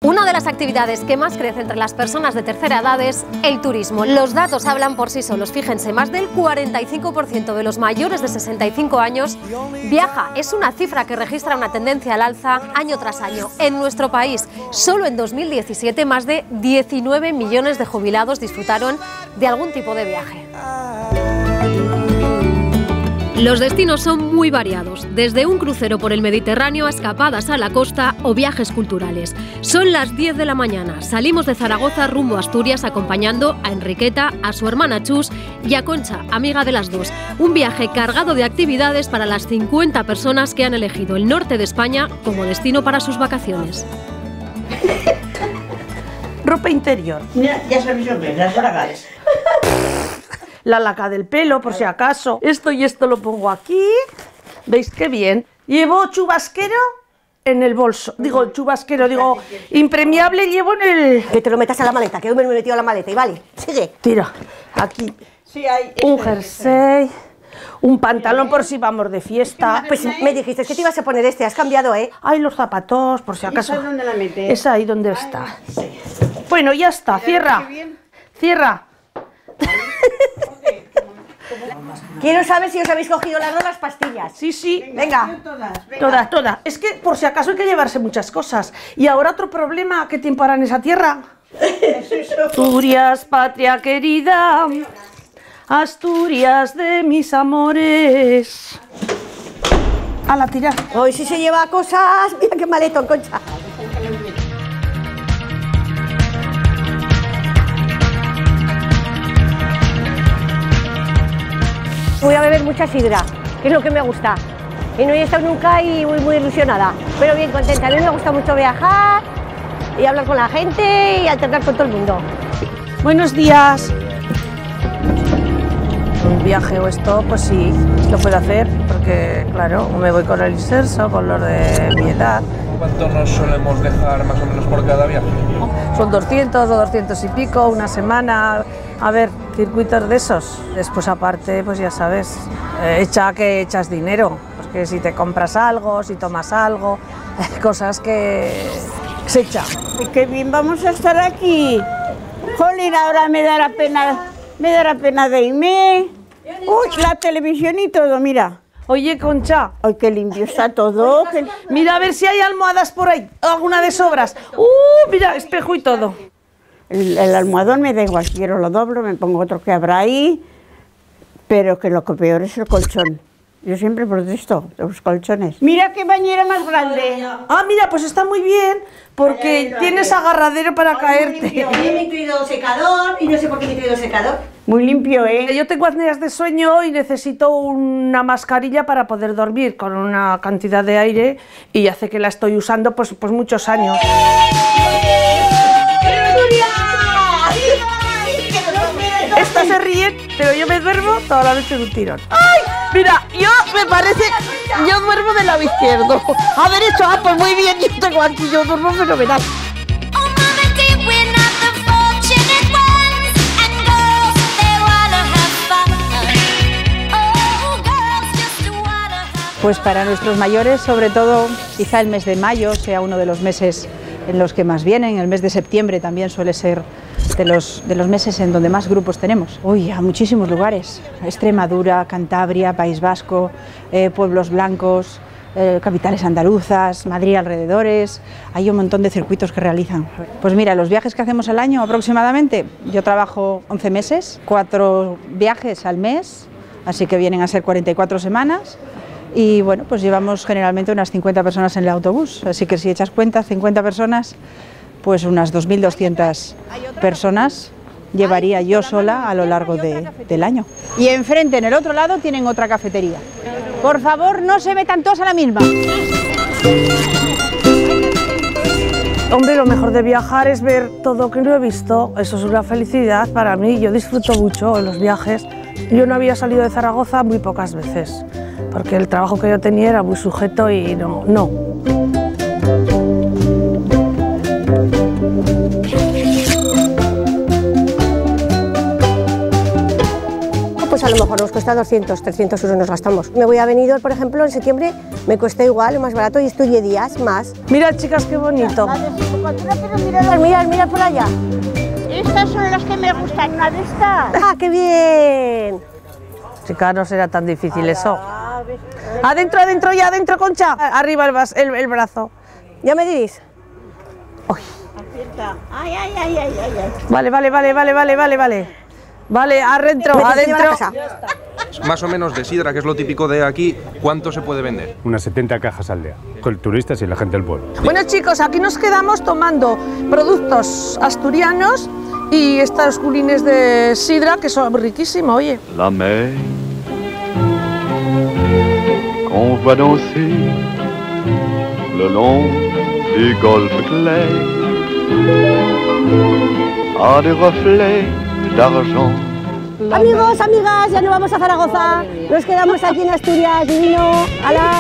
Una de las actividades que más crece entre las personas de tercera edad es el turismo. Los datos hablan por sí solos. Fíjense, más del 45% de los mayores de 65 años viaja. Es una cifra que registra una tendencia al alza año tras año. En nuestro país, solo en 2017, más de 19 millones de jubilados disfrutaron de algún tipo de viaje. Los destinos son muy variados, desde un crucero por el Mediterráneo a escapadas a la costa o viajes culturales. Son las 10 de la mañana, salimos de Zaragoza rumbo a Asturias acompañando a Enriqueta, a su hermana Chus y a Concha, amiga de las dos. Un viaje cargado de actividades para las 50 personas que han elegido el norte de España como destino para sus vacaciones. Ropa interior. Mira, ya sabéis lo que es, las bragas. La laca del pelo, por si acaso. Esto y esto lo pongo aquí. ¿Veis qué bien? Llevo chubasquero en el bolso. Digo, chubasquero, digo, impermeable llevo en el... Que te lo metas a la maleta, que yo me lo he metido a la maleta y vale, sigue. Tira, aquí. Sí, hay Un jersey, un pantalón por si vamos de fiesta. Pues me dijiste que te ibas a poner este, has cambiado, ¿eh? Ay, los zapatos, por si acaso. ¿Esa dónde la metes? Es ahí donde está. Sí. Bueno, ya está, cierra. Cierra. Quiero saber si os habéis cogido las dos las pastillas. Sí, sí. Venga. Todas. Es que por si acaso hay que llevarse muchas cosas. Y ahora otro problema, ¿qué tiempo hará en esa tierra? Asturias, patria querida, Asturias de mis amores. A la tirar. Hoy sí se lleva cosas. Mira qué maletón, Concha. Voy a beber mucha sidra, que es lo que me gusta. Y no he estado nunca y muy ilusionada, pero bien contenta. A mí me gusta mucho viajar y hablar con la gente y alternar con todo el mundo. Buenos días. Un viaje o esto, pues sí, lo puedo hacer, porque claro, me voy con el inserso, con los de mi edad. ¿Cuánto nos solemos dejar más o menos por cada viaje? Son 200 o 200 y pico, una semana. A ver, circuitos de esos. Después aparte, pues ya sabes, que echas dinero, porque si te compras algo, si tomas algo, cosas que se echan. ¡Qué bien vamos a estar aquí! Jolín, ahora me dará pena de irme. Uy, la televisión y todo, mira. Oye, Concha. ¡Ay, qué limpio está todo! Mira a ver si hay almohadas por ahí, alguna de sobras. Mira, espejo y todo. El almohadón me da igual, si quiero lo doblo, me pongo otro que habrá ahí, pero que lo que peor es el colchón. Yo siempre protesto de los colchones. ¡Mira qué bañera más grande! Ah, mira, pues está muy bien, porque tienes agarradero para caerte. Yo me he traído secador y no sé por qué me he traído secador. Muy limpio, ¿eh? Yo tengo apneas de sueño y necesito una mascarilla para poder dormir con una cantidad de aire y hace que la estoy usando pues muchos años. Esta se ríe, pero yo me duermo toda la noche de un tirón. ¡Ay! Mira, yo duermo del lado izquierdo. A derecho, pues muy bien, yo tengo aquí, yo duermo fenomenal. Pues para nuestros mayores, sobre todo, quizá el mes de mayo sea uno de los meses en los que más vienen. El mes de septiembre también suele ser de los meses en donde más grupos tenemos. Uy, a muchísimos lugares. Extremadura, Cantabria, País Vasco, pueblos blancos, capitales andaluzas, Madrid alrededores. Hay un montón de circuitos que realizan. Pues mira, los viajes que hacemos al año aproximadamente, yo trabajo 11 meses, 4 viajes al mes, así que vienen a ser 44 semanas. Y bueno, pues llevamos generalmente unas 50 personas en el autobús, así que si echas cuenta, 50 personas, pues unas 2.200 personas llevaría yo sola a lo largo del año. Y enfrente, en el otro lado, tienen otra cafetería. Por favor, no se metan todos a la misma. Hombre, lo mejor de viajar es ver todo que no he visto. Eso es una felicidad para mí. Yo disfruto mucho en los viajes. Yo no había salido de Zaragoza muy pocas veces, porque el trabajo que yo tenía era muy sujeto y no. Pues a lo mejor nos cuesta 200, 300 euros nos gastamos. Me voy a Benidorm, por ejemplo, en septiembre me cuesta igual, más barato y estoy 10 días más. Mirad, chicas, qué bonito. Mira por allá. Estas son las que me gustan, una de estas. ¡Ah, qué bien! Chica, no será tan difícil eso. Adentro, adentro, ya adentro, Concha. Arriba el brazo. ¿Ya me diréis? Ay, ay, ay, ay, ay, ay. Vale. Vale, adentro, Vete, se lleva a la adentro. casa. Más o menos de sidra, que es lo típico de aquí, ¿cuánto se puede vender? Unas 70 cajas al día, con turistas y la gente del pueblo. Bueno, chicos, aquí nos quedamos tomando productos asturianos y estos culines de sidra que son riquísimos, oye. La mer qu'on voit danser le long des golfes clairs a des reflets d'argent. Amigos, amigas, ya no vamos a Zaragoza. Nos quedamos aquí en Asturias, divino. ¡Hala!